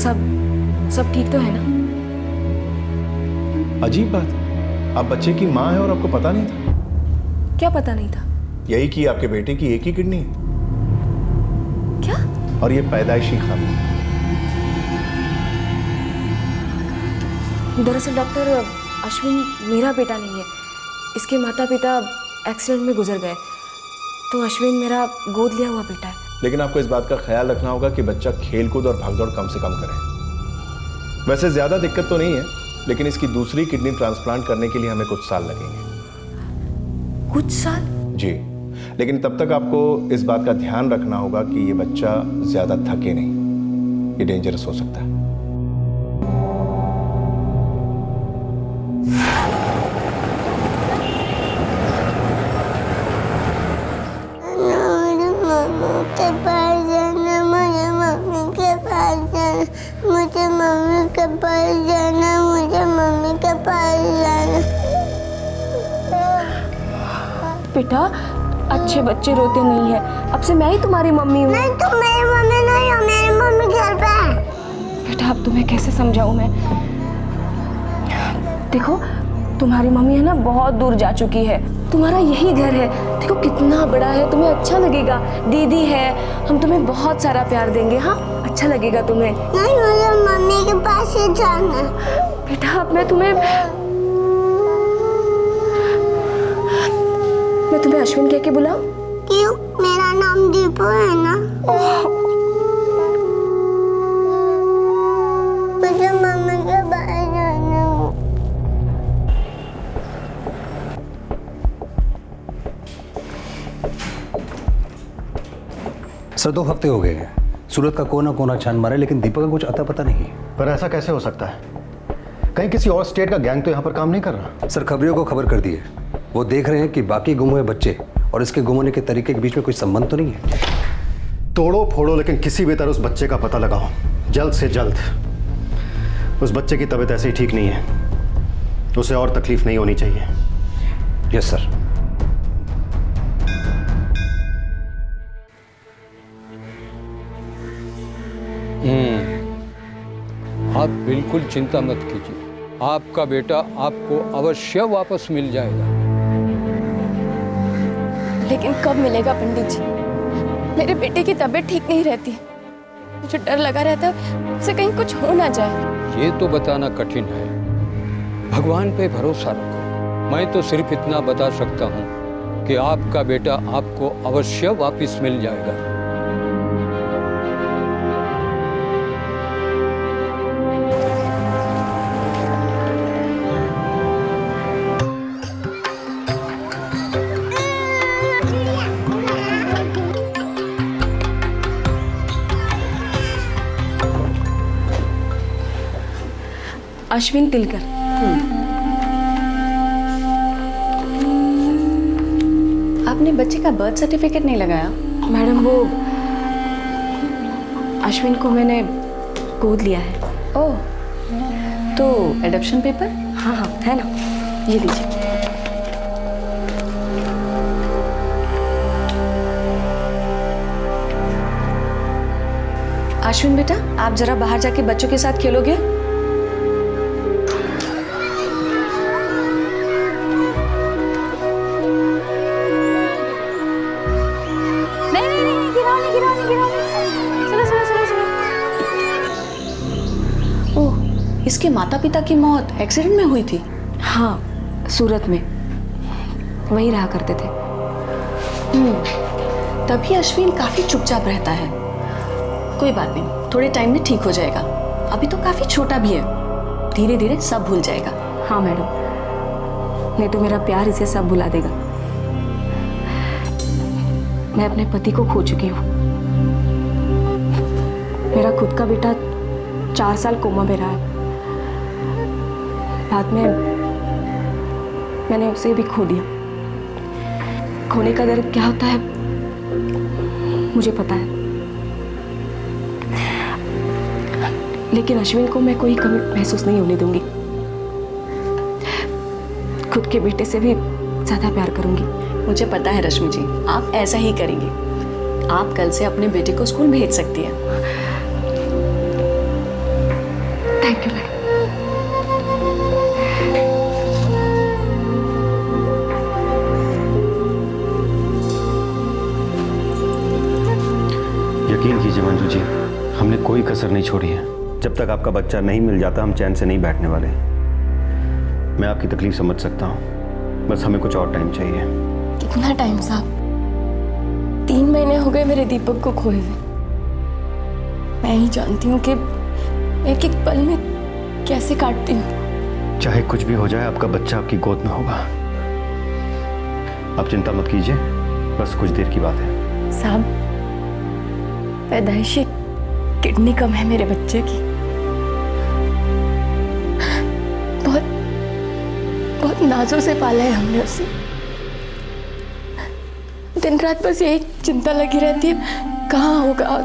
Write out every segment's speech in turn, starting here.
सब ठीक तो है ना? अजीब बात, आप बच्चे की माँ है और आपको पता नहीं था? क्या पता नहीं था? यही कि आपके बेटे की एक ही किडनी है। क्या? और ये पैदाइशी खामी। दरअसल डॉक्टर, अश्विन मेरा बेटा नहीं है। इसके माता पिता एक्सीडेंट में गुजर गए, तो अश्विन मेरा गोद लिया हुआ बेटा है। लेकिन आपको इस बात का ख्याल रखना होगा कि बच्चा खेलकूद और भागदौड़ कम से कम करे। वैसे ज्यादा दिक्कत तो नहीं है, लेकिन इसकी दूसरी किडनी ट्रांसप्लांट करने के लिए हमें कुछ साल लगेंगे। कुछ साल? जी, लेकिन तब तक आपको इस बात का ध्यान रखना होगा कि ये बच्चा ज्यादा थके नहीं, ये डेंजरस हो सकता है। मुझे मम्मी के पास जाना, मुझे मम्मी के पास जाना। बेटा, अच्छे बच्चे रोते नहीं है। अब से मैं ही तुम्हारी मम्मी हूँ। नहीं, तुम मेरी मम्मी नहीं हो, मेरी मम्मी घर पे है। बेटा, अब तुम्हें कैसे समझाऊं मैं? देखो, तुम्हारी मम्मी है ना, बहुत दूर जा चुकी है। तुम्हारा यही घर है, देखो कितना बड़ा है, तुम्हें अच्छा लगेगा। दीदी है, हम तुम्हें बहुत सारा प्यार देंगे। हाँ, अच्छा लगेगा तुम्हें। नहीं, मुझे मम्मी के पास ही जाना। बेटा, अब मैं तुम्हें अश्विन कह के बुलाऊं? क्यों? मेरा नाम दीपू है ना। मुझे मम्मी के पास जाना। सर 2 हफ्ते हो गए हैं, सूरत का कोना कोना छान मारा, लेकिन दीपक का कुछ अता पता नहीं। पर ऐसा कैसे हो सकता है? कहीं किसी और स्टेट का गैंग तो यहाँ पर काम नहीं कर रहा। सर खबरियों को खबर कर दी है, वो देख रहे हैं कि बाकी गुम हुए बच्चे और इसके गुम होने के तरीके के बीच में कोई संबंध तो नहीं है। तोड़ो फोड़ो, लेकिन किसी भी तरह उस बच्चे का पता लगाओ, जल्द से जल्द। उस बच्चे की तबीयत ऐसे ही ठीक नहीं है, उसे और तकलीफ नहीं होनी चाहिए। Yes sir. आप बिल्कुल चिंता मत कीजिए, आपका बेटा आपको अवश्य वापस मिल जाएगा। लेकिन कब मिलेगा पंडित जी? मेरे बेटे की तबीयत ठीक नहीं रहती, मुझे डर लगा रहता है उसे कहीं कुछ हो ना जाए। ये तो बताना कठिन है, भगवान पे भरोसा रखो। मैं तो सिर्फ इतना बता सकता हूँ कि आपका बेटा आपको अवश्य वापस मिल जाएगा। अश्विन तिलकर। आपने बच्चे का बर्थ सर्टिफिकेट नहीं लगाया? मैडम, वो अश्विन को मैंने गोद लिया है। ओह, तो एडॉप्शन पेपर? हाँ हाँ, है ना, ये लीजिए। अश्विन बेटा, आप जरा बाहर जाके बच्चों के साथ खेलोगे? इसके माता पिता की मौत एक्सीडेंट में हुई थी? हाँ, सूरत में, वहीं रहा करते थे। तभी अश्विन काफी चुपचाप रहता है। कोई बात नहीं, थोड़े टाइम में ठीक हो जाएगा। अभी तो काफी छोटा भी है, धीरे धीरे सब भूल जाएगा। हाँ मैडम, नहीं तो मेरा प्यार इसे सब भुला देगा। मैं अपने पति को खो चुकी हूँ। मेरा खुद का बेटा 4 साल कोमा में रहा। बाद में मैंने उसे भी खो दिया। खोने का दर्द क्या होता है मुझे पता है, लेकिन अश्विन को मैं कोई कमी महसूस नहीं होने दूंगी। खुद के बेटे से भी ज्यादा प्यार करूंगी। मुझे पता है रश्मि जी, आप ऐसा ही करेंगे। आप कल से अपने बेटे को स्कूल भेज सकती हैं। Thank you madam. यकीन कीजिए मंजू जी, हमने कोई कसर नहीं छोड़ी है। जब तक आपका बच्चा नहीं मिल जाता हम चैन से नहीं बैठने वाले। मैं आपकी तकलीफ समझ सकता हूँ, बस हमें कुछ और टाइम चाहिए। कितना टाइम साहब? 3 महीने हो गए मेरे दीपक को खोए हुए। मैं ही जानती हूँ कि एक एक पल में कैसे काटती हूँ। चाहे कुछ भी हो जाए, आपका बच्चा आपकी गोद में होगा। आप चिंता मत कीजिए, बस कुछ देर की बात है। साहब, पैदाइशी किडनी कम है मेरे बच्चे की। बहुत बहुत नाजों से पाला है हमने उसे। दिन रात बस यही चिंता लगी रहती है, कहाँ होगा,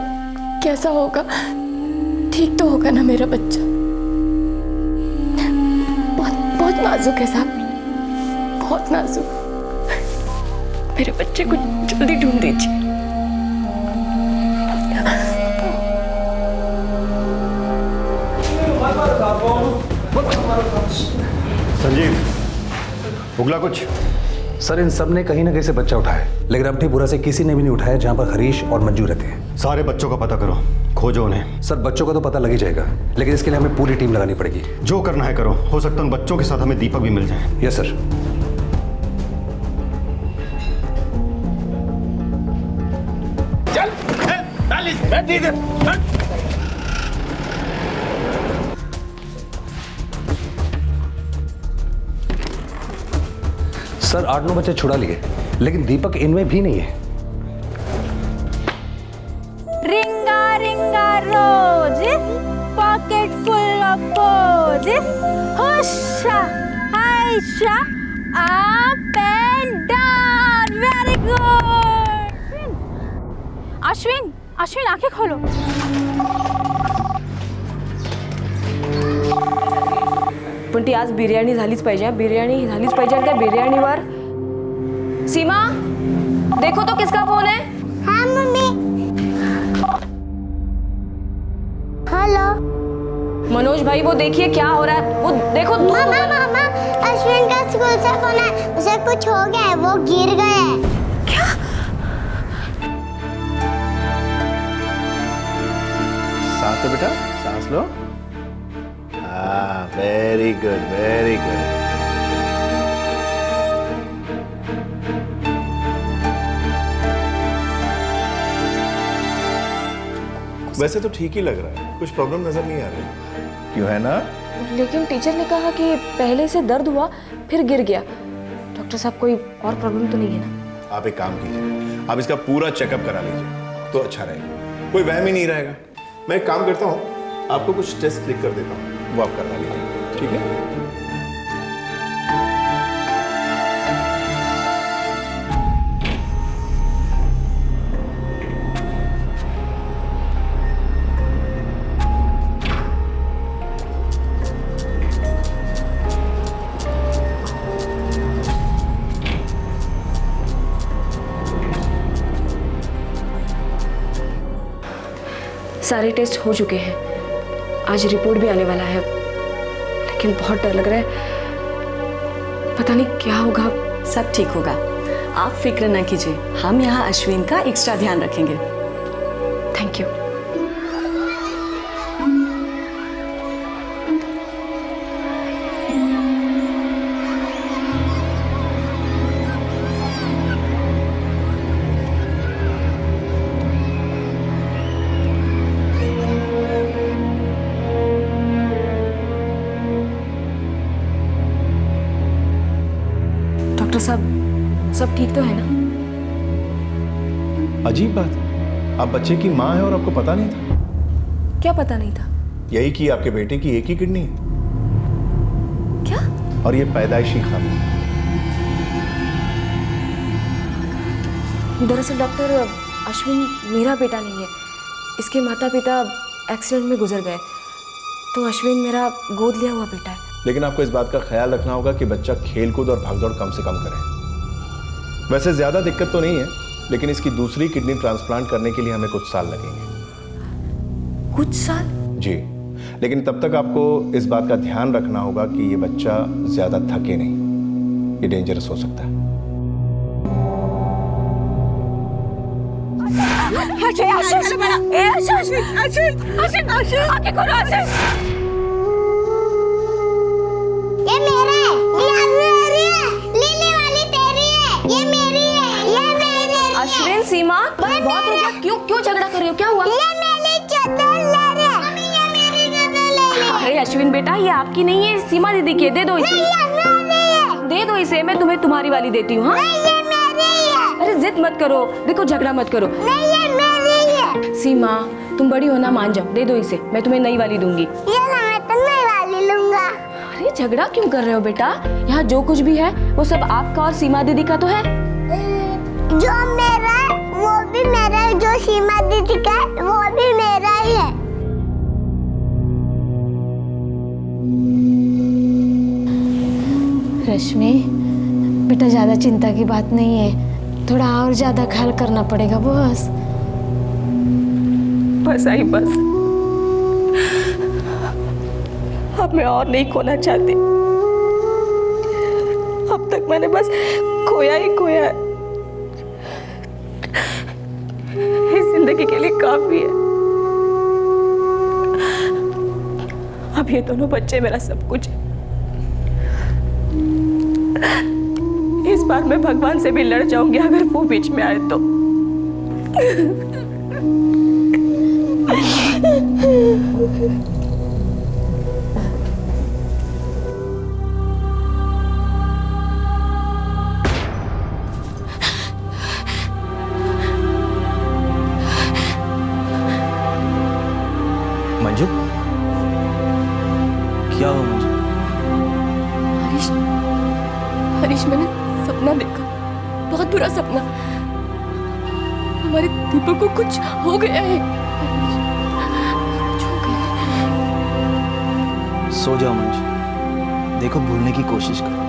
कैसा होगा, ठीक तो होगा ना मेरा बच्चा। बहुत बहुत नाजुक है साहब, बहुत नाजुक। मेरे बच्चे को जल्दी ढूंढ दीजिए। संजीव, उगला कुछ? सर इन सब ने कहीं ना कहीं से बच्चा उठाया है, लेकिन अमठीपुरा से किसी ने भी नहीं उठाया जहां पर हरीश और मंजू रहते हैं। सारे बच्चों का पता करो, खोजो उन्हें। सर बच्चों का तो पता लग ही जाएगा, लेकिन इसके लिए हमें पूरी टीम लगानी पड़ेगी। जो करना है करो, हो सकता है उन बच्चों के साथ हमें दीपक भी मिल जाए। Yes sir. सर 8-9 बच्चे छुड़ा लिए, लेकिन दीपक इनमें भी नहीं है। रिंगा रिंगा roses, pocket full of poses, husha, haisha, up and down, very good. Ashwin, Ashwin आंखें खोलो। पण ती आज बिर्याणी झालीच पाहिजे, बिर्याणी झालीच पाहिजे। त्या बिर्याणीवर सीमा, देखो तो किसका फोन है? हाँ मम्मी। हेलो मनोज भाई, वो देखिए क्या हो रहा है, वो देखो। मामा मामा, अश्विन का स्कूल से फोन है, उसे कुछ हो गया है, वो गिर गया है। सांस लो बेटा, सांस लो। हाँ, वेरी गुड, वेरी गुड। वैसे तो ठीक ही लग रहा है, कुछ प्रॉब्लम नजर नहीं आ रही। क्यों है ना? लेकिन टीचर ने कहा कि पहले से दर्द हुआ फिर गिर गया। डॉक्टर साहब, कोई और प्रॉब्लम तो नहीं है ना? आप एक काम कीजिए, आप इसका पूरा चेकअप करा लीजिए तो अच्छा रहेगा, कोई वहम ही नहीं रहेगा। मैं एक काम करता हूँ, आपको कुछ टेस्ट लिख कर देता हूँ, वो आप करवा लीजिए, ठीक है? सारे टेस्ट हो चुके हैं, आज रिपोर्ट भी आने वाला है, लेकिन बहुत डर लग रहा है, पता नहीं क्या होगा। सब ठीक होगा, आप फिक्र ना कीजिए, हम यहाँ अश्विन का एक्स्ट्रा ध्यान रखेंगे। Thank you. डॉक्टर साहब, सब ठीक तो है ना? अजीब बात है, आप बच्चे की माँ है और आपको पता नहीं था? क्या पता नहीं था? यही कि आपके बेटे की एक ही किडनी है। क्या? और ये पैदाइशी खामी। दरअसल डॉक्टर, अश्विन मेरा बेटा नहीं है, इसके माता पिता एक्सीडेंट में गुजर गए, तो अश्विन मेरा गोद लिया हुआ बेटा है। लेकिन आपको इस बात का ख्याल रखना होगा कि बच्चा खेलकूद और भागदौड़ कम से कम करे। वैसे ज्यादा दिक्कत तो नहीं है, लेकिन इसकी दूसरी किडनी ट्रांसप्लांट करने के लिए हमें कुछ साल लगेंगे। कुछ साल? जी, लेकिन तब तक आपको इस बात का ध्यान रखना होगा कि ये बच्चा ज्यादा थके नहीं, ये डेंजरस हो सकता है। ये मेरा है, ये मेरी है, लीली वाली तेरी है, ये मेरी है, ये मेरी है। अश्विन, सीमा, बहुत हो गया। क्यों झगड़ा कर रहे हो? क्या हुआ? ये मेरी चादर ले रहे। मम्मी ये मेरी चादर ले रहे। अरे अश्विन बेटा, ये आपकी नहीं है, सीमा दीदी की है। दे दो इसे। ये मेरी है। दे दो इसे, मैं तुम्हें तुम्हारी वाली देती हूँ। हाँ, नहीं ये मेरी है। अरे जिद मत करो, देखो झगड़ा मत करो। नहीं ये मेरी है। सीमा, तुम बड़ी हो ना, मान जाओ। दे दो इसे, मैं तुम्हें नई वाली दूंगी। ये ना मैं तो नई वाली लूंगा। अरे झगड़ा क्यों कर रहे हो बेटा? यहाँ जो कुछ भी है वो सब आपका और सीमा दीदी का तो है। जो मेरा है वो भी मेरा है, जो सीमा दीदी का है वो भी मेरा ही है। रश्मि बेटा, ज़्यादा चिंता की बात नहीं है, थोड़ा और ज़्यादा ख्याल करना पड़ेगा बस। बस आई बस, अब मैं और नहीं खोना चाहती। अब तक मैंने बस खोया ही खोया है। इस जिंदगी के लिए काफी है। अब ये दोनों बच्चे मेरा सब कुछ है। इस बार मैं भगवान से भी लड़ जाऊंगी अगर वो बीच में आए तो। मंजू, क्या हुआ मंजू? हरीश, हरीश, मैंने सपना देखा, बहुत बुरा सपना। हमारे दीपक को कुछ हो गया है। कुछ हो गया है। सो जाओ मंजू, देखो भूलने की कोशिश करो।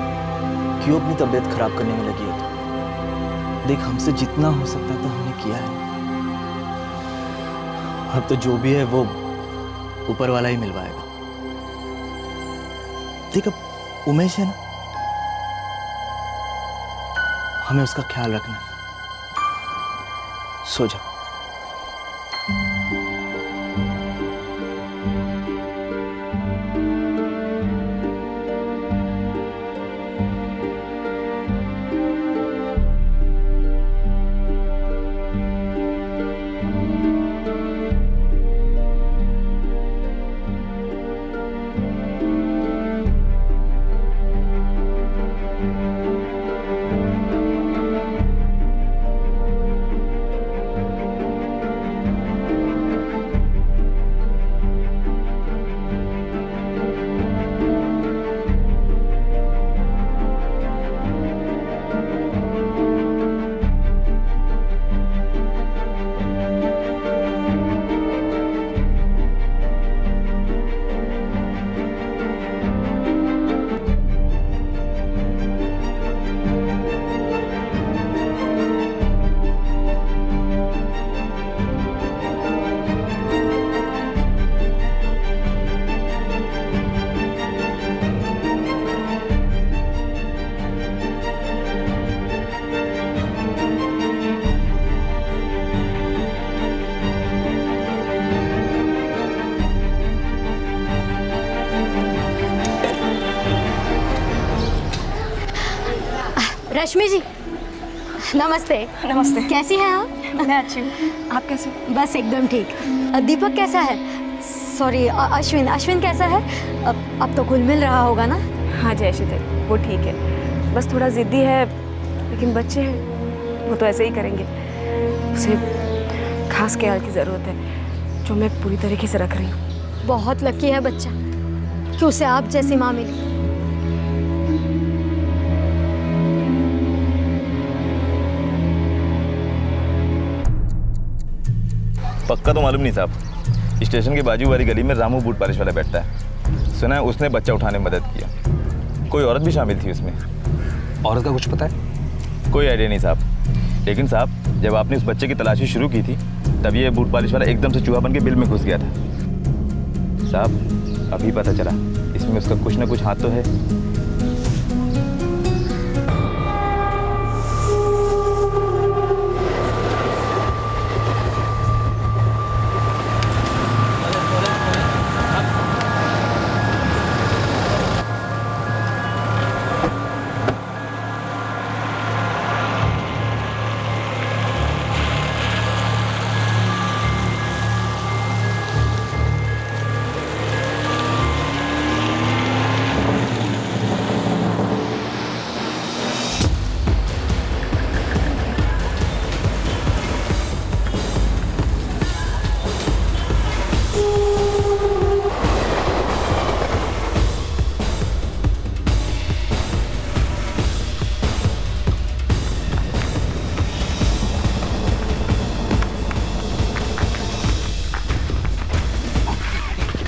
क्यों अपनी तबीयत खराब करने में लगी है तो? देख, हमसे जितना हो सकता था हमने किया है। अब तो जो भी है वो ऊपर वाला ही मिलवाएगा। देख, अब उमेश है ना, हमें उसका ख्याल रखना है। सो जा। रश्मि जी, नमस्ते। नमस्ते। कैसी हैं आप? मैं अच्छी हूँ, आप कैसे हो? बस एकदम ठीक। दीपक कैसा है? सॉरी, अश्विन कैसा है? अब तो घुल मिल रहा होगा ना? हाँ जयश्री, वो ठीक है, बस थोड़ा जिद्दी है, लेकिन बच्चे हैं, वो तो ऐसे ही करेंगे। उसे खास ख्याल की ज़रूरत है, जो मैं पूरी तरीके से रख रही हूँ। बहुत लकी है बच्चा कि उसे आप जैसी माँ मिली। पक्का तो मालूम नहीं साहब, स्टेशन के बाजू वाली गली में रामू बूट पालिश वाला बैठता है। सुना है उसने बच्चा उठाने में मदद किया। कोई औरत भी शामिल थी उसमें। औरत का कुछ पता है? कोई आइडिया नहीं साहब, लेकिन साहब जब आपने उस बच्चे की तलाशी शुरू की थी तब ये बूट पालिश वाला एकदम से चूहा बन के बिल में घुस गया था। साहब अभी पता चला, इसमें उसका कुछ ना कुछ हाथ तो है।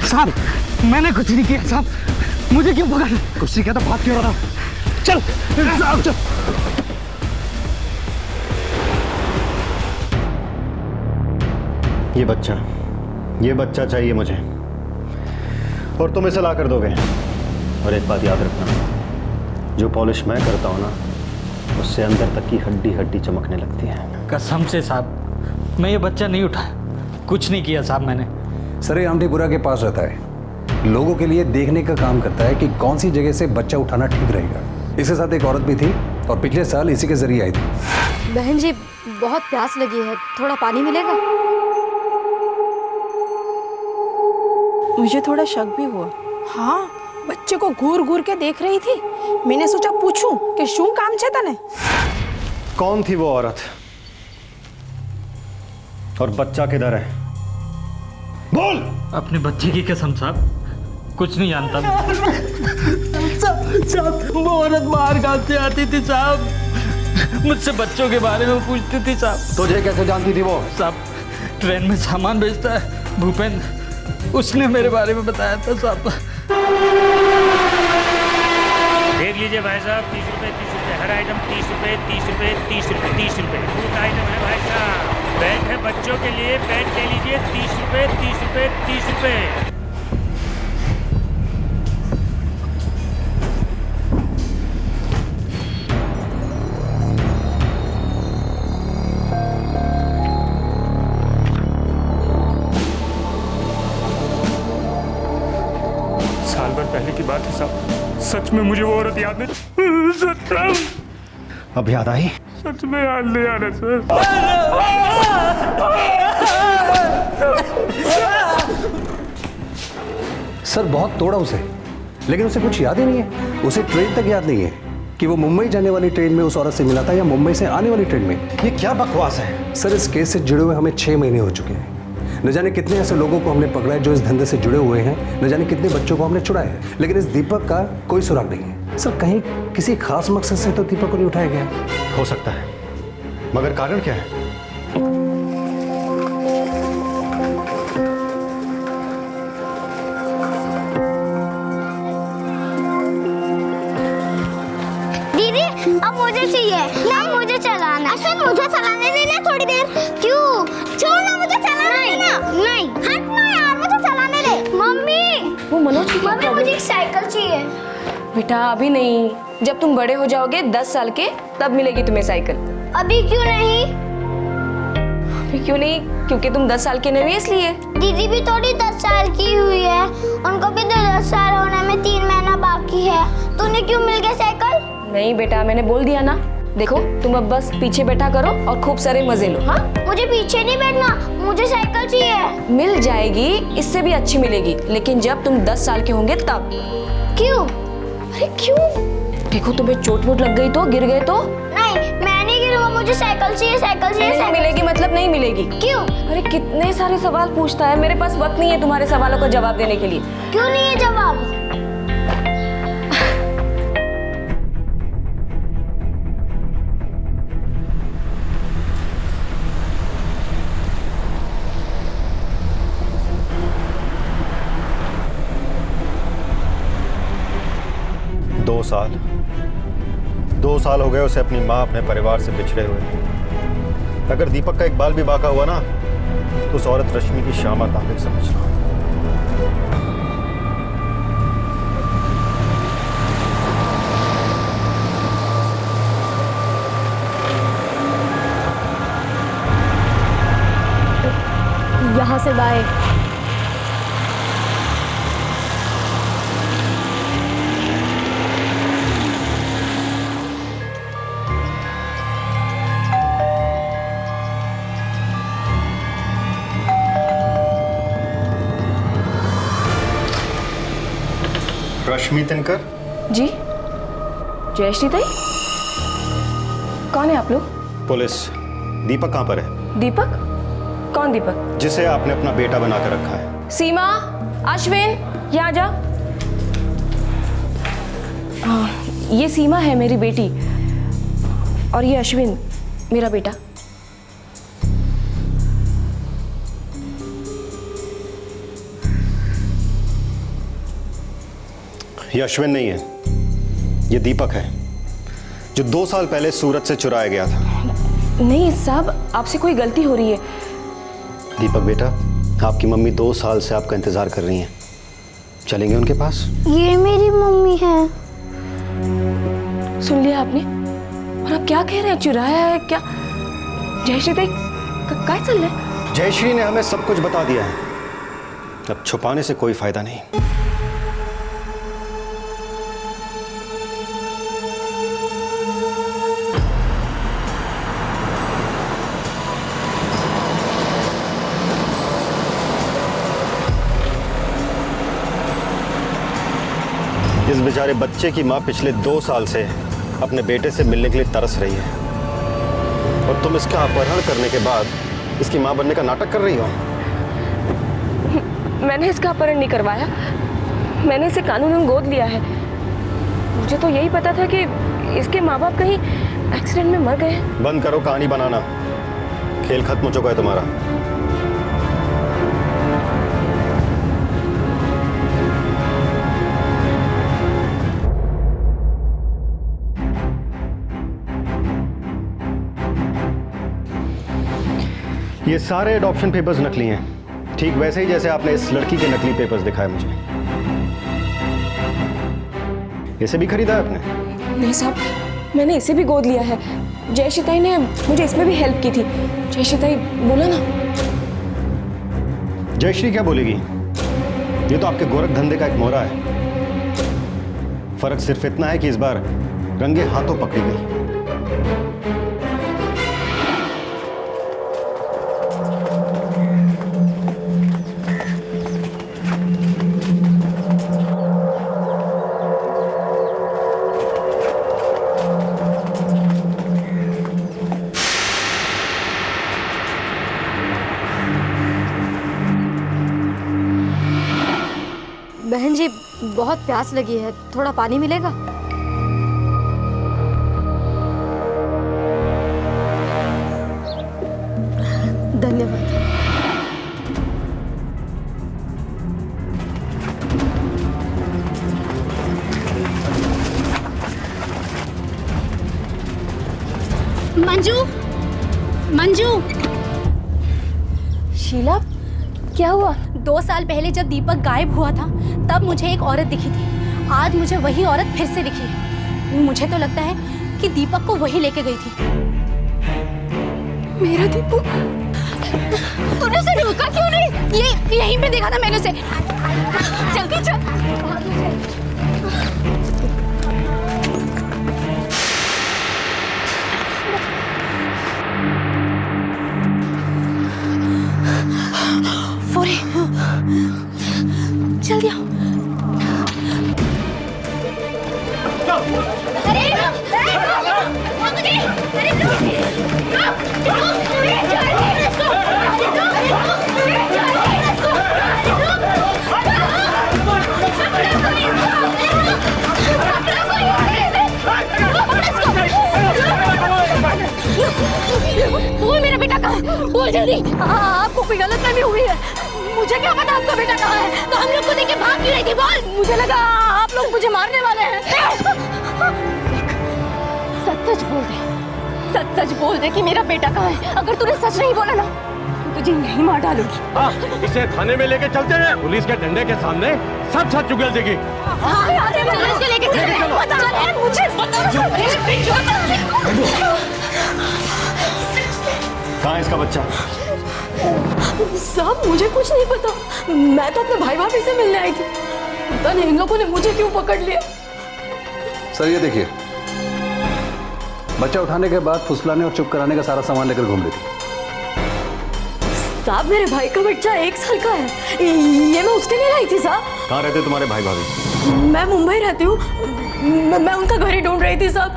साहब मैंने कुछ नहीं किया साहब, मुझे क्यों पकड़? कुछ नहीं किया तो बात क्यों हो रहा? चल साहब चल। ये बच्चा चाहिए मुझे, और तुम इसे ला कर दोगे। और एक बात याद रखना, जो पॉलिश मैं करता हूँ ना, उससे अंदर तक की हड्डी हड्डी चमकने लगती है। कसम से साहब मैं ये बच्चा नहीं उठाया, कुछ नहीं किया साहब मैंने। सर ये आमटीपुरा के पास रहता है, लोगों के लिए देखने का काम करता है कि कौन सी जगह से बच्चा उठाना ठीक रहेगा। इसके साथ एक औरत भी थी और पिछले साल इसी के जरिए आई थी। बहन जी बहुत प्यास लगी है, थोड़ा पानी मिलेगा? मुझे थोड़ा शक भी हुआ। हाँ बच्चे को घूर घूर के देख रही थी, मैंने सोचा पूछूं कि शू काम छे तने। कौन थी वो औरत और बच्चा किधर है? बोल। अपने बच्चे की कसम साहब कुछ नहीं जानता। साहब वो औरत बाहर गांव से आती थी साहब, मुझसे बच्चों के बारे में पूछती थी साहब। तुझे कैसे जानती थी वो? साहब ट्रेन में सामान भेजता है भूपेंद्र, उसने मेरे बारे में बताया था साहब। देख लीजिए भाई साहब, 30 रुपए हर आइटम, 30 रुपए 30 रुपए 30 रुपए 30 रुपए बहुत आइटम है भाई साहब। बैग है बच्चों के लिए, बैग ले लीजिए, 30 रुपए 30 रुपए 30 रुपए। साल भर पहले की बात है साहब, सच में मुझे वो औरत याद नहीं। सच अब याद आई? सच में याद नहीं आ रहा सर। सर बहुत तोड़ा उसे, लेकिन उसे कुछ याद ही नहीं है। उसे ट्रेन तक याद नहीं है कि वो मुंबई जाने वाली ट्रेन में उस औरत से मिला था या मुंबई से आने वाली ट्रेन में। ये क्या बकवास है? सर इस केस से जुड़े हुए हमें 6 महीने हो चुके हैं। न जाने कितने ऐसे लोगों को हमने पकड़ा है जो इस धंधे से जुड़े हुए हैं, न जाने कितने बच्चों को हमने छुड़ाया है, लेकिन इस दीपक का कोई सुराग नहीं है। सर कहीं किसी खास मकसद से तो दीपक को नहीं उठाया गया। हो सकता है, मगर कारण क्या है? दीदी अब मुझे चाहिए। नहीं मुझे चलाना। अश्विन मुझे चलाने देना थोड़ी देर। क्यों? छोड़ ना मुझे चलाने देना। नहीं हट ना यार, मुझे चलाने दे। मम्मी वो मनोज की मम्मी मुझे एक साइकिल चाहिए। बेटा अभी नहीं, जब तुम बड़े हो जाओगे 10 साल के तब मिलेगी तुम्हें साइकिल। अभी क्यों नहीं? अभी क्यों नहीं? क्योंकि तुम 10 साल के नहीं हुई इसलिए। दीदी भी थोड़ी 10 साल की हुई है, उनको भी तो 10 साल होने में 3 महीना बाकी है। तो उन्हें क्यों मिल गया साइकिल? नहीं बेटा मैंने बोल दिया ना। देखो तुम अब बस पीछे बैठा करो और खूब सारे मजे लो। हाँ मुझे पीछे नहीं बैठना, मुझे साइकिल चाहिए। मिल जाएगी, इससे भी अच्छी मिलेगी, लेकिन जब तुम 10 साल के होंगे तब। क्यों? अरे क्यों? देखो तुम्हें चोट वोट लग गई तो, गिर गए तो? नहीं मैं नहीं गिरूंगा, मुझे साइकिल चाहिए, साइकिल चाहिए। नहीं मिलेगी मतलब नहीं मिलेगी। क्यों? अरे कितने सारे सवाल पूछता है, मेरे पास वक्त नहीं है तुम्हारे सवालों का जवाब देने के लिए। क्यों नहीं है जवाब? दो साल हो गए उसे अपनी माँ अपने परिवार से बिछड़े हुए। अगर दीपक का एक बाल भी बाका हुआ ना तो उस औरत रश्मि की शामत आगे समझना। यहाँ से बाय। रश्मि तिनकर। जी, जयश्री ताई, कौन है आप लोग? पुलिस। दीपक कहाँ पर है? दीपक? कौन दीपक? जिसे आपने अपना बेटा बनाकर रखा है। सीमा, अश्विन, यहाँ जा। ये सीमा है मेरी बेटी और ये अश्विन मेरा बेटा। ये अश्विन नहीं है, ये दीपक है, जो 2 साल पहले सूरत से चुराया गया था। नहीं साहब, आपसे कोई गलती हो रही है। दीपक बेटा, आपकी मम्मी 2 साल से आपका इंतजार कर रही हैं। चलेंगे उनके पास? ये मेरी मम्मी है। सुन लिया आपने? और आप क्या कह रहे हैं? चुराया है क्या? जयश्री ताई, क्या चल रहा है? जयश्री ने हमें सब कुछ बता दिया है, अब छुपाने से कोई फायदा नहीं। इस बेचारे बच्चे की माँ पिछले 2 साल से अपने बेटे से मिलने के लिए तरस रही है, और तुम इसका अपहरण करने के बाद इसकी माँ बनने का नाटक कर रही हो। मैंने इसका अपहरण नहीं करवाया, मैंने इसे कानूनन गोद लिया है। मुझे तो यही पता था कि इसके माँ बाप कहीं एक्सीडेंट में मर गए हैं। बंद करो कहानी बनाना, खेल खत्म हो चुका है तुम्हारा। ये सारे एडॉप्शन पेपर्स नकली हैं, ठीक वैसे ही जैसे आपने इस लड़की के नकली पेपर्स दिखाए मुझे। इसे भी खरीदा है आपने? नहीं साहब, मैंने इसे भी गोद लिया है। जयश्री ताई ने मुझे इसमें भी हेल्प की थी। जयश्री ताई, बोला ना। जयश्री क्या बोलेगी? ये तो आपके गोरख धंधे का एक मोहरा है। फर्क सिर्फ इतना है कि इस बार रंगे हाथों पकड़ी गई। बहन जी, बहुत प्यास लगी है, थोड़ा पानी मिलेगा? धन्यवाद। मंजू, मंजू। शीला, क्या हुआ? 2 साल पहले जब दीपक गायब हुआ था तब मुझे एक औरत दिखी थी। आज मुझे वही औरत फिर से दिखी है। मुझे तो लगता है कि दीपक को वही लेके गई थी। मेरा दीपक? तूने उसे रोका क्यों नहीं? ये यहीं पे देखा था मैंने उसे। जल्दी चल। जल्दी आओ। बोल मेरा बेटा कहाँ है? बोल जल्दी। आपको कोई गलतफहमी हुई है। मुझे क्या पता आपका बेटा कहाँ है? तो हम लोग को देख के भाग क्यों रही थी? बोल। मुझे लगा आप लोग मुझे मारने वाले हैं। सच सच बोल दे, सच सच बोल दे कि मेरा बेटा कहाँ है। अगर तूने सच नहीं बोला ना तो तुझे नहीं मार डालूंगी। हाँ, इसे थाने में लेके चलते हैं। पुलिस के डंडे के सामने सब सच उगल देगी। पुलिस के लेके चले। मुझे कहाँ है इसका बच्चा? साहब मुझे कुछ नहीं पता, मैं तो अपने भाई भाभी से मिलने आई थी। पता नहीं इन लोगों ने मुझे क्यों पकड़ लिया। सर ये देखिए, बच्चा उठाने के बाद फुसलाने और चुप कराने का सारा सामान लेकर घूम रही थी। साहब मेरे भाई का बच्चा 1 साल का है, ये मैं उसके लिए लाई थी साहब। कहाँ रहते तुम्हारे भाई भाभी? मैं मुंबई रहती हूँ, मैं उनका घर ही ढूंढ रही थी साहब।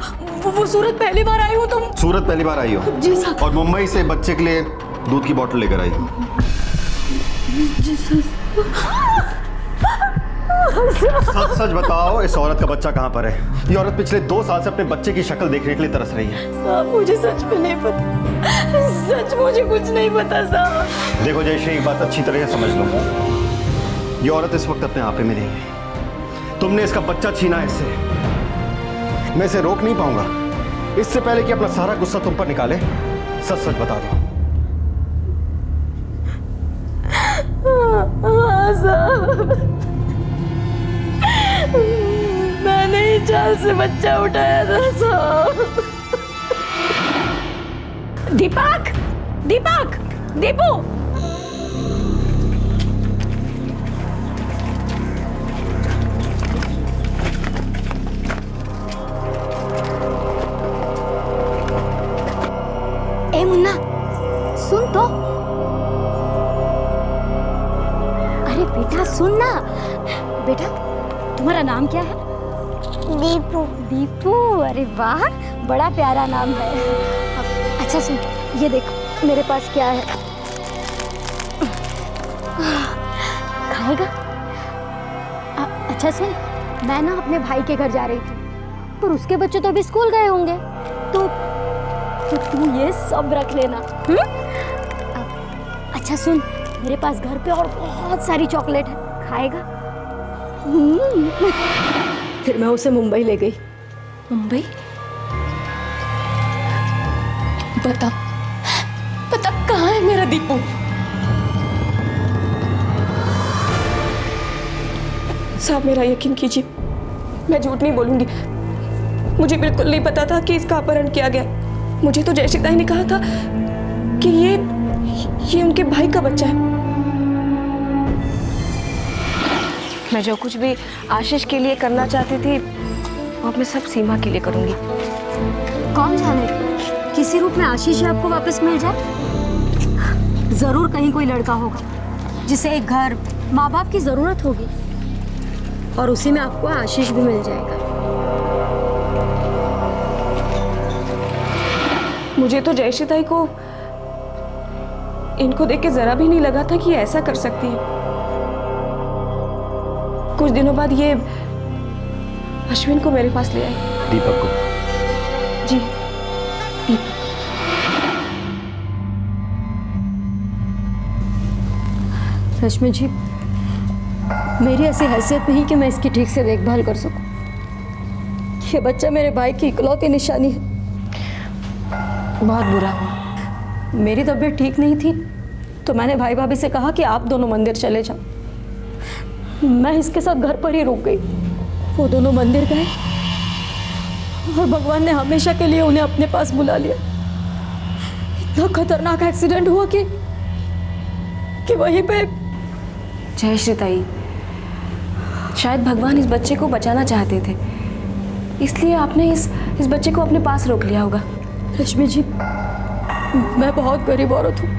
वो सूरत पहली बार आई हूँ तो। सूरत पहली बार आई हो? जी साहब। और मुंबई से बच्चे के लिए दूध की बोतल लेकर आई हो? जी साहब। सच सच बताओ, इस औरत का बच्चा कहाँ पर है? ये औरत पिछले 2 साल से अपने बच्चे की शक्ल देखने के लिए तरस रही है। साहब मुझे सच में नहीं पता, सच मुझे कुछ नहीं पता साहब। देखो जयश्री, एक बात अच्छी तरह से समझ लो, ये औरत इस वक्त अपने आपे में नहीं है। तुमने इसका बच्चा छीना है इससे, मैं इसे रोक नहीं पाऊंगा। इससे पहले कि अपना सारा गुस्सा तुम पर निकाले, सच सच बता दो। हाँ साहब, मैंने ही चाल से बच्चा उठाया था साहब। दीपक, दीपक, दीपू। ए मुन्ना, सुन तो। अरे बेटा सुन ना। बेटा तुम्हारा नाम क्या है? दीपू। दीपू, अरे वाह, बड़ा प्यारा नाम है। अच्छा सुन, ये देख मेरे पास क्या है, खाएगा? अच्छा सुन, मैं ना अपने भाई के घर जा रही थी, पर उसके बच्चे तो अभी स्कूल गए होंगे, तो तू ये सब रख लेना। अच्छा सुन, मेरे पास घर पे और बहुत सारी चॉकलेट है, खाएगा? फिर मैं उसे मुंबई ले गई। मुंबई? बता बता, कहाँ है मेरा दीपू? साहब मेरा यकीन कीजिए, मैं झूठ नहीं बोलूंगी। मुझे बिल्कुल नहीं पता था कि इसका अपहरण किया गया। मुझे तो जयश्री ताई ने कहा था कि ये उनके भाई का बच्चा है। मैं जो कुछ भी आशीष के लिए करना चाहती थी, वो अब मैं सब सीमा के लिए करूंगी। कौन जाने, किसी रूप में आशीष आपको वापस मिल जाए। जरूर कहीं कोई लड़का होगा जिसे एक घर, माँ बाप की जरूरत होगी, और उसी में आपको आशीष भी मिल जाएगा। मुझे तो जयश्री ताई को इनको देख के जरा भी नहीं लगा था कि ये ऐसा कर सकती है। कुछ दिनों बाद ये अश्विन को मेरे पास ले आई। दीपक को? जी, दीपक। रश्मि जी, मेरी ऐसी हैसियत नहीं कि मैं इसकी ठीक से देखभाल कर सकूं। ये बच्चा मेरे भाई की इकलौती निशानी है। बहुत बुरा हुआ। मेरी तबीयत ठीक नहीं थी, तो मैंने भाई भाभी से कहा कि आप दोनों मंदिर चले जाओ। मैं इसके साथ घर पर ही रुक गई। वो दोनों मंदिर गए और भगवान ने हमेशा के लिए उन्हें अपने पास बुला लिया। इतना खतरनाक एक्सीडेंट हुआ कि वहीं पे। जयश्री ताई, शायद भगवान इस बच्चे को बचाना चाहते थे, इसलिए आपने इस बच्चे को अपने पास रोक लिया होगा। रश्मि जी, मैं बहुत गरीब औरत हूँ,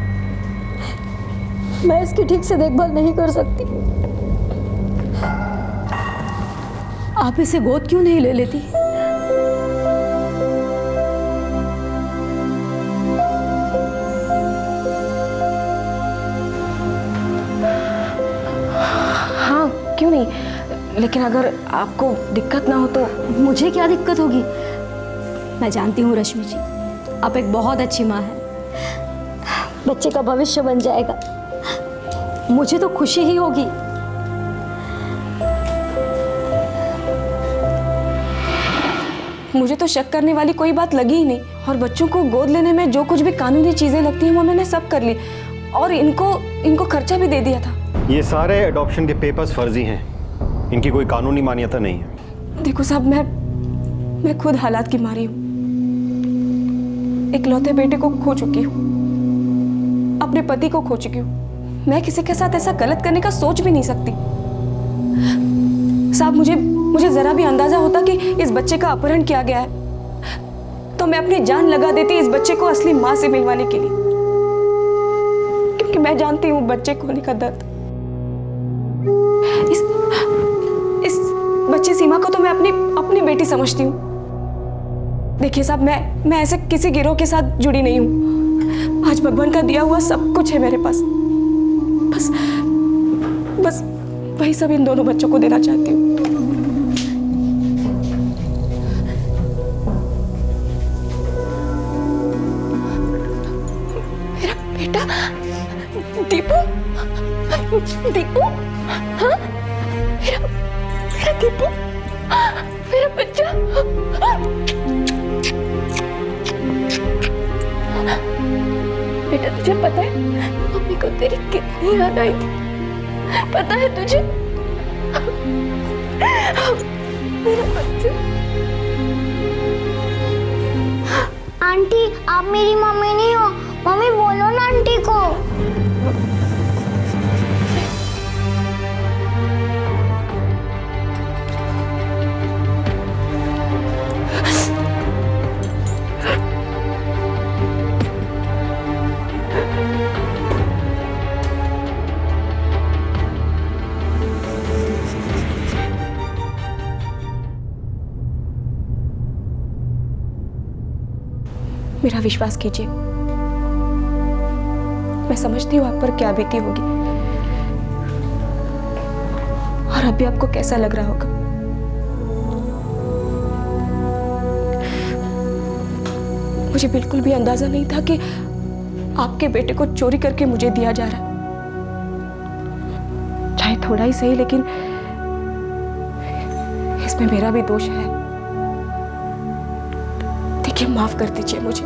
मैं इसकी ठीक से देखभाल नहीं कर सकती। आप इसे गोद क्यों नहीं ले लेती? हाँ, क्यों नहीं, लेकिन अगर आपको दिक्कत ना हो तो। मुझे क्या दिक्कत होगी? मैं जानती हूँ रश्मि जी, आप एक बहुत अच्छी माँ हैं। बच्चे का भविष्य बन जाएगा, मुझे तो खुशी ही होगी। मुझे तो शक करने वाली कोई बात लगी ही नहीं, और बच्चों को गोद लेने में जो कुछ भी कानूनी चीजें लगती हैं वो मैंने सब कर ली, और इनको खर्चा भी दे दिया था। ये सारे एडॉप्शन के पेपर्स फर्जी हैं, इनकी कोई कानूनी मान्यता नहीं है। देखो साहब, मैं खुद हालात की मारी हूँ। इकलौते बेटे को खो चुकी हूँ। अब अपने पति को खो चुकी हूँ। मैं किसी के साथ ऐसा गलत करने का सोच भी नहीं सकती। साहब, मुझे जरा भी अंदाजा होता कि इस बच्चे का अपहरण किया गया है तो मैं अपनी जान लगा देती इस बच्चे को असली माँ से मिलवाने के लिए, क्योंकि मैं जानती हूँ बच्चे खोने का दर्द। इस बच्ची सीमा को तो मैं अपनी बेटी समझती हूँ। देखिए साहब, मैं ऐसे किसी गिरोह के साथ जुड़ी नहीं हूँ। आज भगवान का दिया हुआ सब कुछ है मेरे पास। बस वही सब इन दोनों बच्चों को देना चाहती हूँ। मेरा बेटा दीपू, दीपू, हाँ, मेरा दीपू, मेरा बच्चा। बेटा, तुझे पता है मम्मी को तेरी कितनी याद आई थी? पता है तुझे? मेरा बच्चा। आंटी, आप मेरी मम्मी नहीं हो। मम्मी बोलो ना आंटी को। मेरा विश्वास कीजिए, मैं समझती हूँ आप पर क्या बीती होगी और अभी आपको कैसा लग रहा होगा। मुझे बिल्कुल भी अंदाजा नहीं था कि आपके बेटे को चोरी करके मुझे दिया जा रहा है। चाहे थोड़ा ही सही, लेकिन इसमें मेरा भी दोष है। देखिए, माफ कर दीजिए मुझे,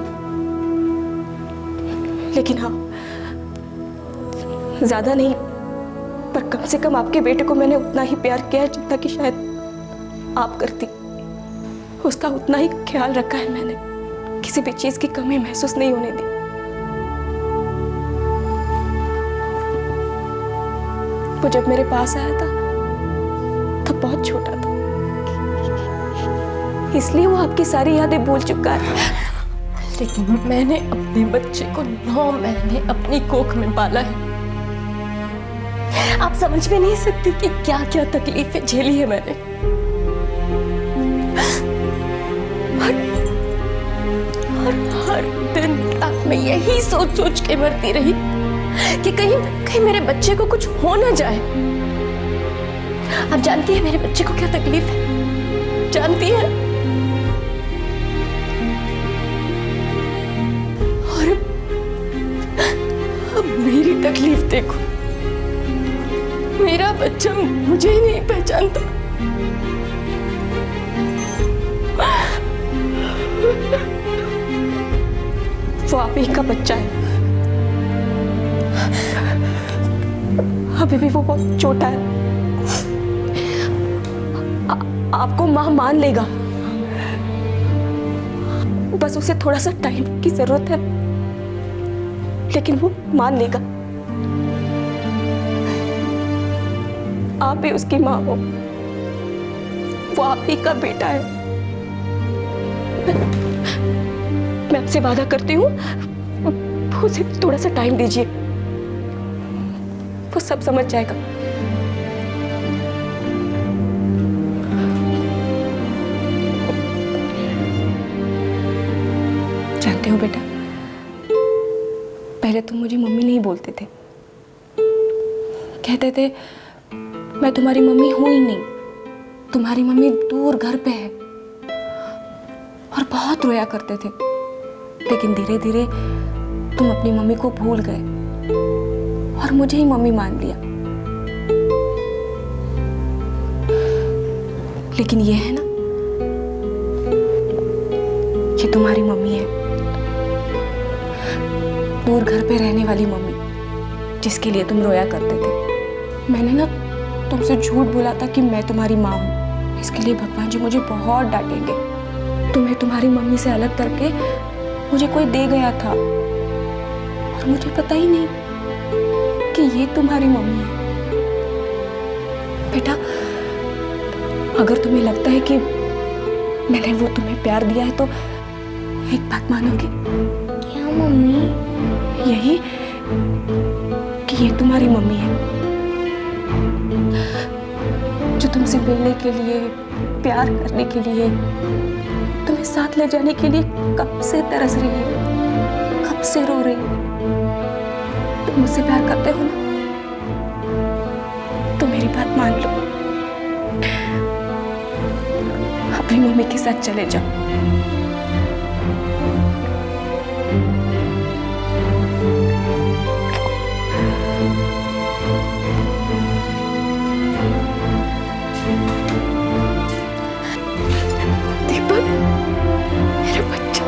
लेकिन हाँ, ज्यादा नहीं, पर कम से कम आपके बेटे को मैंने उतना ही प्यार किया है जितना कि शायद आप करती। उसका उतना ही ख्याल रखा है मैंने, किसी भी चीज की कमी महसूस नहीं होने दी। वो जब मेरे पास आया था तो बहुत छोटा था, इसलिए वो आपकी सारी यादें भूल चुका है। लेकिन मैंने अपने बच्चे को 9 महीने अपनी कोख में पाला है। आप समझ में नहीं सकती कि क्या क्या तकलीफें झेली है मैंने। और हर दिन तक मैं यही सोच सोच के मरती रही कि कहीं मेरे बच्चे को कुछ हो ना जाए। आप जानती है मेरे बच्चे को क्या तकलीफ है? जानती है? और अब मेरी तकलीफ देखो, मेरा बच्चा मुझे ही नहीं पहचानता। वो आप ही का बच्चा है, अभी भी वो बहुत छोटा है। आपको मां मान लेगा, बस उसे थोड़ा सा टाइम की जरूरत है, लेकिन वो मान लेगा। आप ही उसकी मां हो, वो आप ही का बेटा है। मैं आपसे वादा करती हूँ, उसे थोड़ा सा टाइम दीजिए, वो सब समझ जाएगा। जानते हो बेटा, पहले तुम मुझे मम्मी नहीं बोलते थे, कहते थे मैं तुम्हारी मम्मी हूं ही नहीं, तुम्हारी मम्मी दूर घर पे है, और बहुत रोया करते थे। लेकिन धीरे धीरे तुम अपनी मम्मी को भूल गए और मुझे ही मम्मी मान लिया। लेकिन ये है ना, ये तुम्हारी मम्मी है, दूर घर पे रहने वाली मम्मी, जिसके लिए तुम रोया करते थे। मैंने ना तुमसे झूठ बोला था कि मैं तुम्हारी माँ हूँ, इसके लिए भगवान जी मुझे बहुत डांटेंगे। तुम्हें तुम्हारी मम्मी से अलग करके मुझे कोई दे गया था, और और मुझे पता ही नहीं कि ये तुम्हारी मम्मी है। बेटा, अगर तुम्हें लगता है कि मैंने वो तुम्हें प्यार दिया है तो एक बात मानोगे? क्या मम्मी? यही कि ये तुम्हारी मम्मी है, जो तुमसे मिलने के लिए, प्यार करने के लिए, तुम्हें साथ ले जाने के लिए कब से तरस रही है, कब से रो रही है। तुम मुझसे प्यार करते हो ना, तो मेरी बात मान लो, अपनी मम्मी के साथ चले जाओ। दीपक, मेरा बच्चा।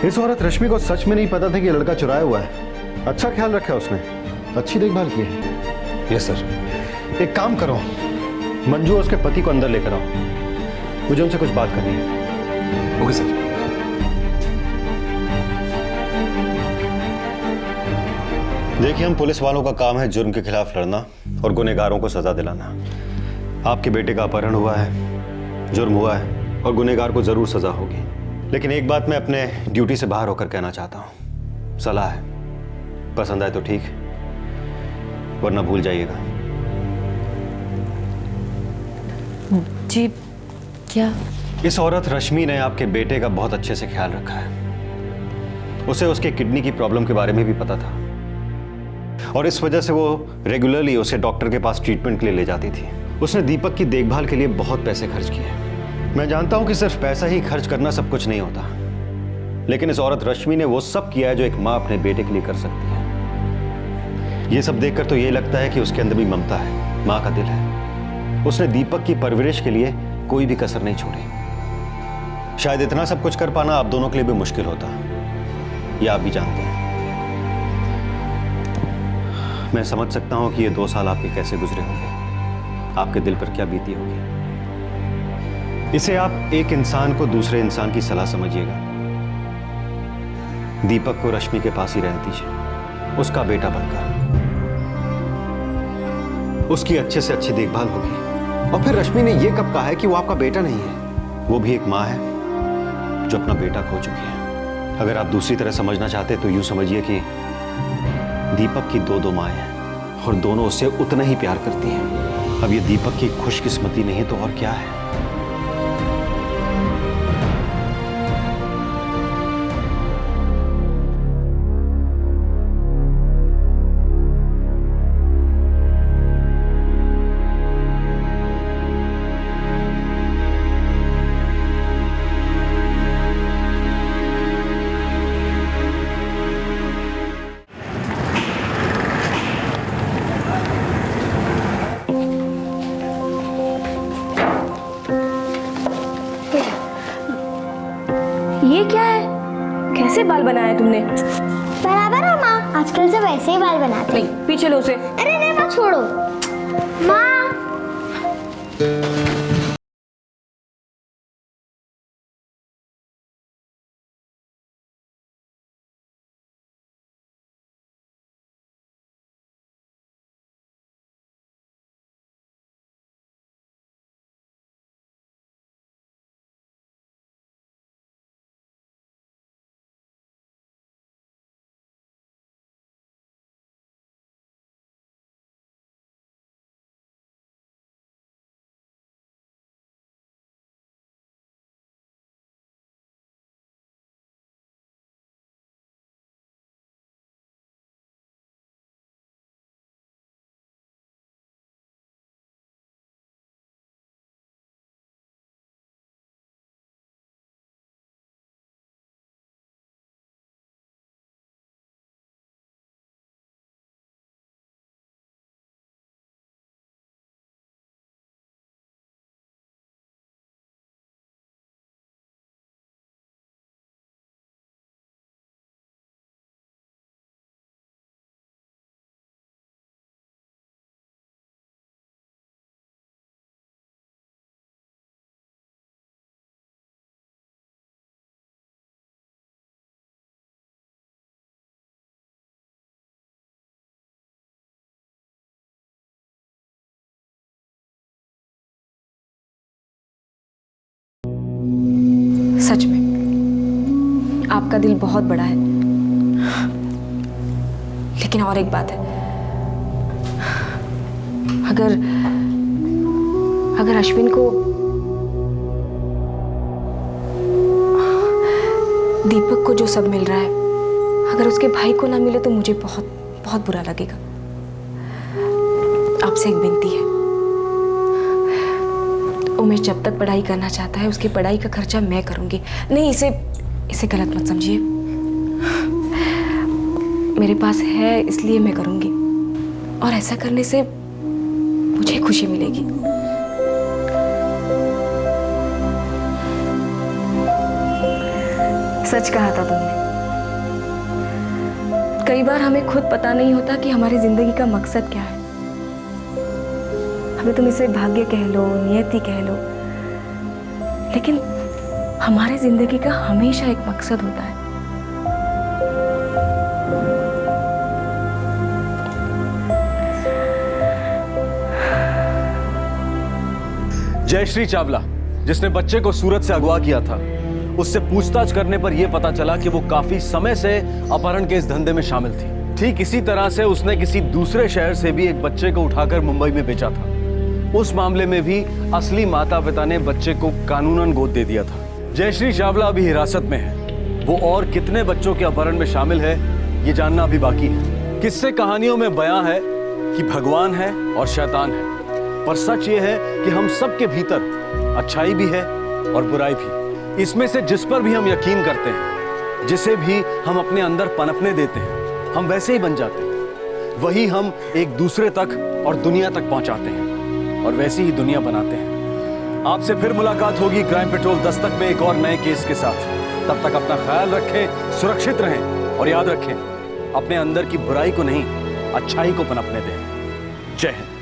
इस औरत रश्मि को सच में नहीं पता था कि लड़का चुराया हुआ है। अच्छा ख्याल रखा है उसने, अच्छी देखभाल की है। Yes sir. एक काम करो, मंजू और उसके पति को अंदर लेकर आओ, मुझे उनसे कुछ बात करनी है। Okay sir. देखिए, हम पुलिस वालों का काम है जुर्म के खिलाफ लड़ना और गुनहगारों को सजा दिलाना। आपके बेटे का अपहरण हुआ है, जुर्म हुआ है और गुनहगार को जरूर सजा होगी। लेकिन एक बात मैं अपने ड्यूटी से बाहर होकर कहना चाहता हूं, सलाह है, पसंद आए तो ठीक, वरना भूल जाइएगा। जी क्या? इस औरत रश्मि ने आपके बेटे का बहुत अच्छे से ख्याल रखा है। उसे उसके किडनी की प्रॉब्लम के बारे में भी पता था और इस वजह से वो रेगुलरली उसे डॉक्टर के पास ट्रीटमेंट के लिए ले जाती थी। उसने दीपक की देखभाल के लिए बहुत पैसे खर्च किए। मैं जानता हूं कि सिर्फ पैसा ही खर्च करना सब कुछ नहीं होता, लेकिन इस औरत रश्मि ने वो सब किया है जो एक माँ अपने बेटे के लिए कर सकती है। ये सब देखकर तो ये लगता है कि उसके अंदर भी ममता है, माँ का दिल है। उसने दीपक की परवरिश के लिए कोई भी कसर नहीं छोड़ी। शायद इतना सब कुछ कर पाना आप दोनों के लिए भी मुश्किल होता, ये आप भी जानते हैं। मैं समझ सकता हूं कि ये 2 साल आपके कैसे गुजरे होंगे, आपके दिल पर क्या बीती होगी। इसे आप एक इंसान को दूसरे इंसान की सलाह समझिएगा। दीपक को रश्मि के पास ही रहने दीजिए, उसका बेटा बनकर। उसकी अच्छे से अच्छी देखभाल होगी। और फिर रश्मि ने यह कब कहा है कि वो आपका बेटा नहीं है? वो भी एक माँ है जो अपना बेटा खो चुकी है। अगर आप दूसरी तरह समझना चाहते तो यूं समझिए कि दीपक की 2 माएं हैं और दोनों उससे उतना ही प्यार करती हैं। अब ये दीपक की खुशकिस्मती नहीं तो और क्या है? ये क्या है? कैसे बाल बनाया तुमने? बराबर है माँ, आजकल से वैसे ही बाल बनाते हैं। नहीं, पीछे लो उसे। अरे नहीं माँ, छोड़ो माँ। सच में आपका दिल बहुत बड़ा है। लेकिन और एक बात है, अगर अश्विन को दीपक को जो सब मिल रहा है, अगर उसके भाई को ना मिले तो मुझे बहुत बहुत बुरा लगेगा। आपसे एक विनती है, उमेश जब तक पढ़ाई करना चाहता है उसकी पढ़ाई का खर्चा मैं करूंगी। नहीं, इसे गलत मत समझिए, मेरे पास है इसलिए मैं करूंगी, और ऐसा करने से मुझे खुशी मिलेगी। सच कहा था तुमने। कई बार हमें खुद पता नहीं होता कि हमारी जिंदगी का मकसद क्या है। हमें तुम इसे भाग्य कह लो, नियति कह लो, लेकिन हमारी जिंदगी का हमेशा एक मकसद होता है। जयश्री चावला, जिसने बच्चे को सूरत से अगवा किया था, उससे पूछताछ करने पर यह पता चला कि वो काफी समय से अपहरण के इस धंधे में शामिल थी। ठीक इसी तरह से उसने किसी दूसरे शहर से भी एक बच्चे को उठाकर मुंबई में बेचा था। उस मामले में भी असली माता पिता ने बच्चे को कानूनन गोद दे दिया था। जयश्री चावला अभी हिरासत में है। वो और कितने बच्चों के अपहरण में शामिल है ये जानना अभी बाकी है। किस्से कहानियों में बयां है कि भगवान है और शैतान है, पर सच ये है कि हम सबके भीतर अच्छाई भी है और बुराई भी। इसमें से जिस पर भी हम यकीन करते हैं, जिसे भी हम अपने अंदर पनपने देते हैं, हम वैसे ही बन जाते हैं। वही हम एक दूसरे तक और दुनिया तक पहुंचाते हैं और वैसी ही दुनिया बनाते हैं। आपसे फिर मुलाकात होगी क्राइम पेट्रोल दस्तक में एक और नए केस के साथ। तब तक अपना ख्याल रखें, सुरक्षित रहें और याद रखें, अपने अंदर की बुराई को नहीं, अच्छाई को पनपने दें। जय हिंद।